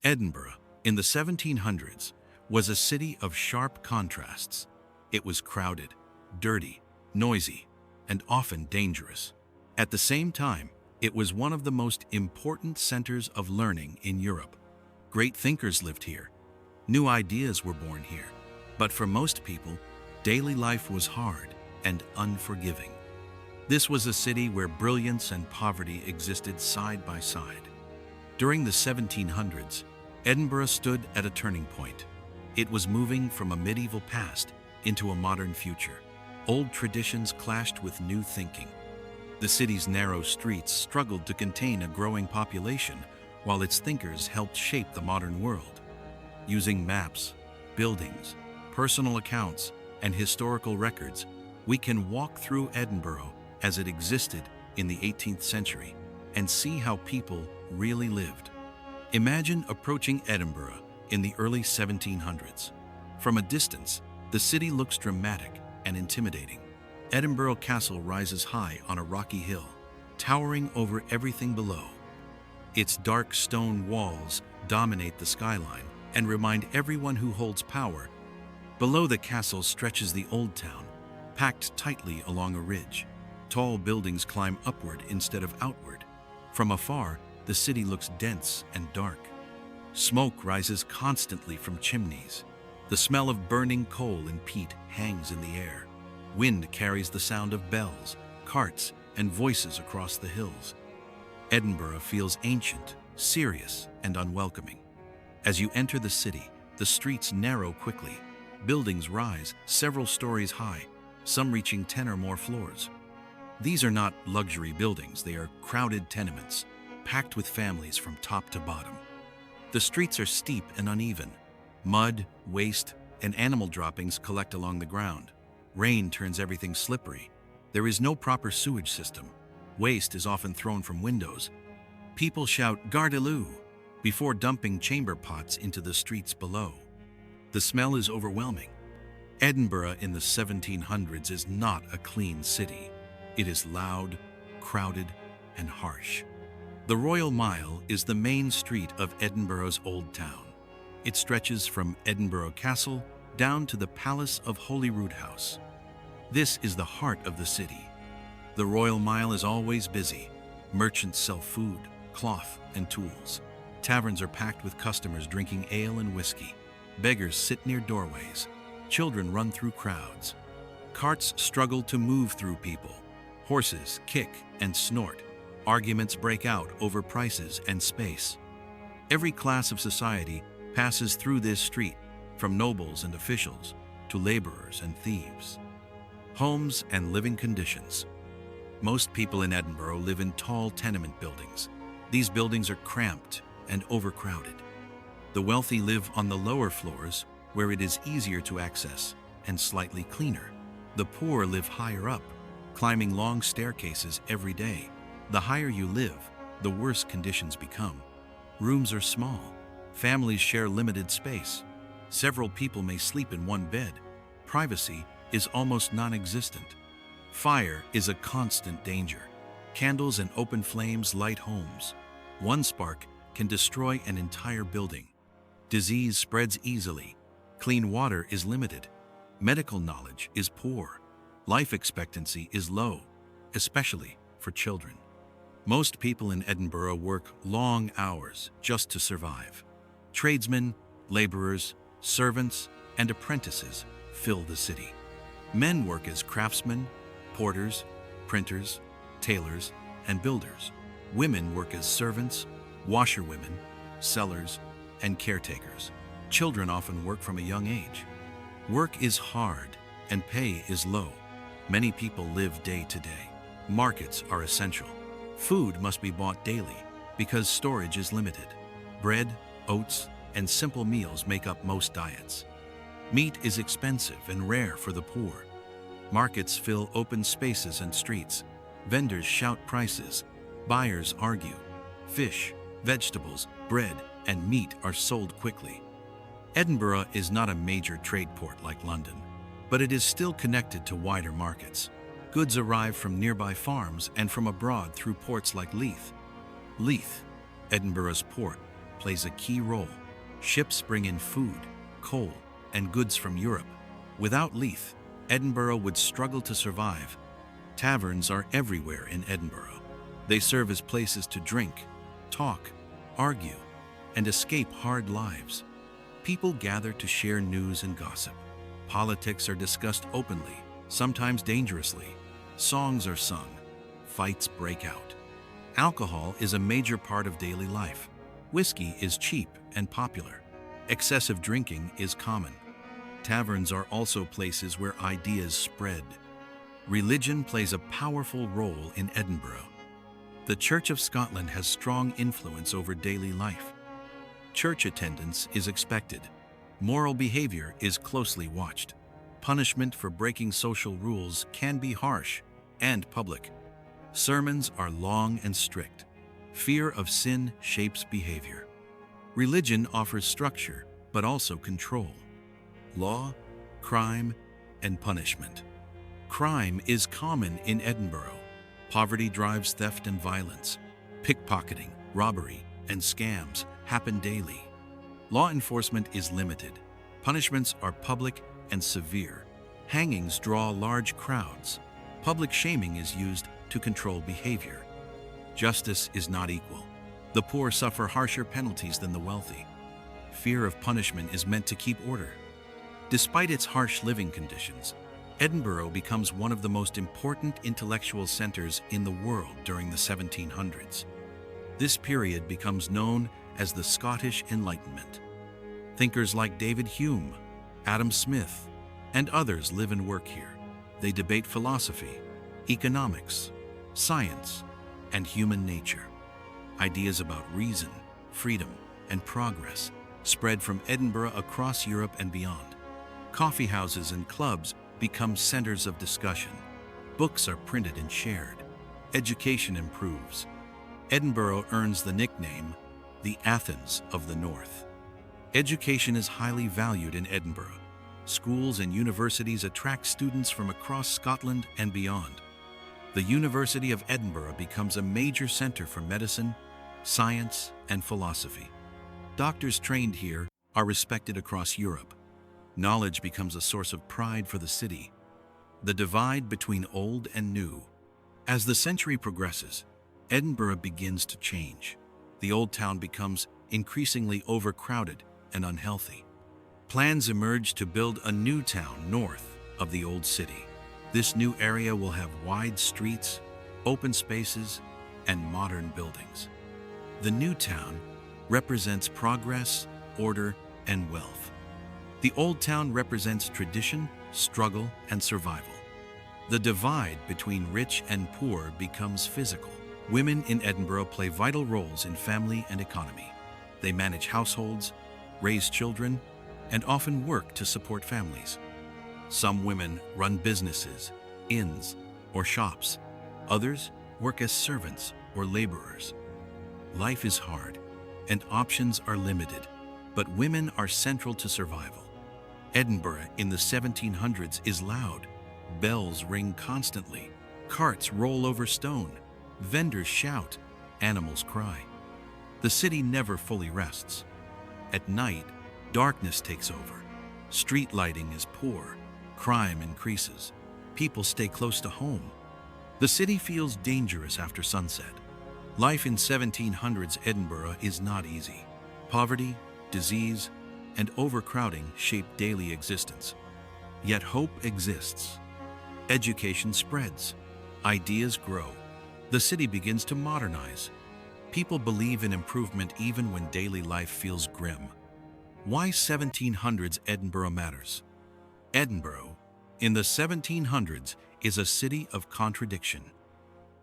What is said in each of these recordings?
Edinburgh, in the 1700s, was a city of sharp contrasts. It was crowded, dirty, noisy, and often dangerous. At the same time, it was one of the most important centers of learning in Europe. Great thinkers lived here. New ideas were born here. But for most people, daily life was hard and unforgiving. This was a city where brilliance and poverty existed side by side. During the 1700s, Edinburgh stood at a turning point. It was moving from a medieval past into a modern future. Old traditions clashed with new thinking. The city's narrow streets struggled to contain a growing population, while its thinkers helped shape the modern world. Using maps, buildings, personal accounts, and historical records, we can walk through Edinburgh as it existed in the 18th century and see how people really lived. Imagine approaching Edinburgh in the early 1700s. From a distance, the city looks dramatic and intimidating. Edinburgh Castle rises high on a rocky hill, towering over everything below. Its dark stone walls dominate the skyline and remind everyone who holds power. Below the castle stretches the Old Town, packed tightly along a ridge. Tall buildings climb upward instead of outward. From afar, the city looks dense and dark. Smoke rises constantly from chimneys. The smell of burning coal and peat hangs in the air. Wind carries the sound of bells, carts, and voices across the hills. Edinburgh feels ancient, serious, and unwelcoming. As you enter the city, the streets narrow quickly. Buildings rise several stories high, some reaching 10 or more floors. These are not luxury buildings, they are crowded tenements, packed with families from top to bottom. The streets are steep and uneven. Mud, waste, and animal droppings collect along the ground. Rain turns everything slippery. There is no proper sewage system. Waste is often thrown from windows. People shout "Gardez-le" before dumping chamber pots into the streets below. The smell is overwhelming. Edinburgh in the 1700s is not a clean city. It is loud, crowded, and harsh. The Royal Mile is the main street of Edinburgh's Old Town. It stretches from Edinburgh Castle down to the Palace of Holyrood House. This is the heart of the city. The Royal Mile is always busy. Merchants sell food, cloth, and tools. Taverns are packed with customers drinking ale and whiskey. Beggars sit near doorways. Children run through crowds. Carts struggle to move through people. Horses kick and snort. Arguments break out over prices and space. Every class of society passes through this street, from nobles and officials to laborers and thieves. Homes and living conditions. Most people in Edinburgh live in tall tenement buildings. These buildings are cramped and overcrowded. The wealthy live on the lower floors, where it is easier to access and slightly cleaner. The poor live higher up, climbing long staircases every day. The higher you live, the worse conditions become. Rooms are small. Families share limited space. Several people may sleep in one bed. Privacy is almost non-existent. Fire is a constant danger. Candles and open flames light homes. One spark can destroy an entire building. Disease spreads easily. Clean water is limited. Medical knowledge is poor. Life expectancy is low, especially for children. Most people in Edinburgh work long hours just to survive. Tradesmen, laborers, servants, and apprentices fill the city. Men work as craftsmen, porters, printers, tailors, and builders. Women work as servants, washerwomen, sellers, and caretakers. Children often work from a young age. Work is hard and pay is low. Many people live day to day. Markets are essential. Food must be bought daily because storage is limited. Bread, oats, and simple meals make up most diets. Meat is expensive and rare for the poor. Markets fill open spaces and streets. Vendors shout prices. Buyers argue. Fish, vegetables, bread, and meat are sold quickly. Edinburgh is not a major trade port like London, but it is still connected to wider markets. Goods arrive from nearby farms and from abroad through ports like Leith. Leith, Edinburgh's port, plays a key role. Ships bring in food, coal, and goods from Europe. Without Leith, Edinburgh would struggle to survive. Taverns are everywhere in Edinburgh. They serve as places to drink, talk, argue, and escape hard lives. People gather to share news and gossip. Politics are discussed openly, sometimes dangerously. Songs are sung. Fights break out. Alcohol is a major part of daily life. Whiskey is cheap and popular. Excessive drinking is common. Taverns are also places where ideas spread. Religion plays a powerful role in Edinburgh. The Church of Scotland has strong influence over daily life. Church attendance is expected. Moral behavior is closely watched. Punishment for breaking social rules can be harsh and public. Sermons are long and strict. Fear of sin shapes behavior. Religion offers structure, but also control. Law, crime, and punishment. Crime is common in Edinburgh. Poverty drives theft and violence. Pickpocketing, robbery, and scams happen daily. Law enforcement is limited. Punishments are public and severe. Hangings draw large crowds. Public shaming is used to control behavior. Justice is not equal. The poor suffer harsher penalties than the wealthy. Fear of punishment is meant to keep order. Despite its harsh living conditions, Edinburgh becomes one of the most important intellectual centers in the world during the 1700s. This period becomes known as the Scottish Enlightenment. Thinkers like David Hume, Adam Smith, and others live and work here. They debate philosophy, economics, science, and human nature. Ideas about reason, freedom, and progress spread from Edinburgh across Europe and beyond. Coffee houses and clubs become centers of discussion. Books are printed and shared. Education improves. Edinburgh earns the nickname, the Athens of the North. Education is highly valued in Edinburgh. Schools and universities attract students from across Scotland and beyond. The University of Edinburgh becomes a major center for medicine, science, and philosophy. Doctors trained here are respected across Europe. Knowledge becomes a source of pride for the city. The divide between old and new. As the century progresses, Edinburgh begins to change. The old town becomes increasingly overcrowded and unhealthy. Plans emerge to build a new town north of the old city. This new area will have wide streets, open spaces, and modern buildings. The new town represents progress, order, and wealth. The old town represents tradition, struggle, and survival. The divide between rich and poor becomes physical. Women in Edinburgh play vital roles in family and economy. They manage households, raise children, and often work to support families. Some women run businesses, inns, or shops. Others work as servants or laborers. Life is hard, and options are limited, but women are central to survival. Edinburgh in the 1700s is loud. Bells ring constantly. Carts roll over stone. Vendors shout. Animals cry. The city never fully rests. At night, darkness takes over. Street lighting is poor. Crime increases. People stay close to home. The city feels dangerous after sunset. Life in 1700s Edinburgh is not easy. Poverty, disease, and overcrowding shape daily existence. Yet hope exists. Education spreads. Ideas grow. The city begins to modernize. People believe in improvement even when daily life feels grim. Why 1700s Edinburgh matters? Edinburgh, in the 1700s, is a city of contradiction.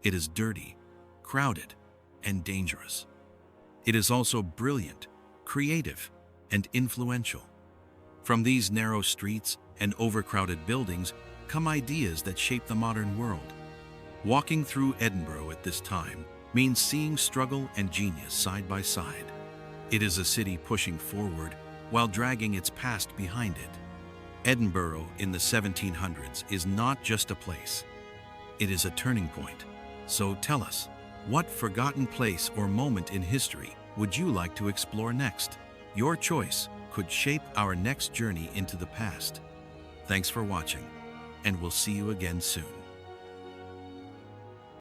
It is dirty, crowded, and dangerous. It is also brilliant, creative, and influential. From these narrow streets and overcrowded buildings come ideas that shape the modern world. Walking through Edinburgh at this time means seeing struggle and genius side by side. It is a city pushing forward while dragging its past behind it. Edinburgh in the 1700s is not just a place. It is a turning point. So tell us, what forgotten place or moment in history would you like to explore next? Your choice could shape our next journey into the past. Thanks for watching, and we'll see you again soon.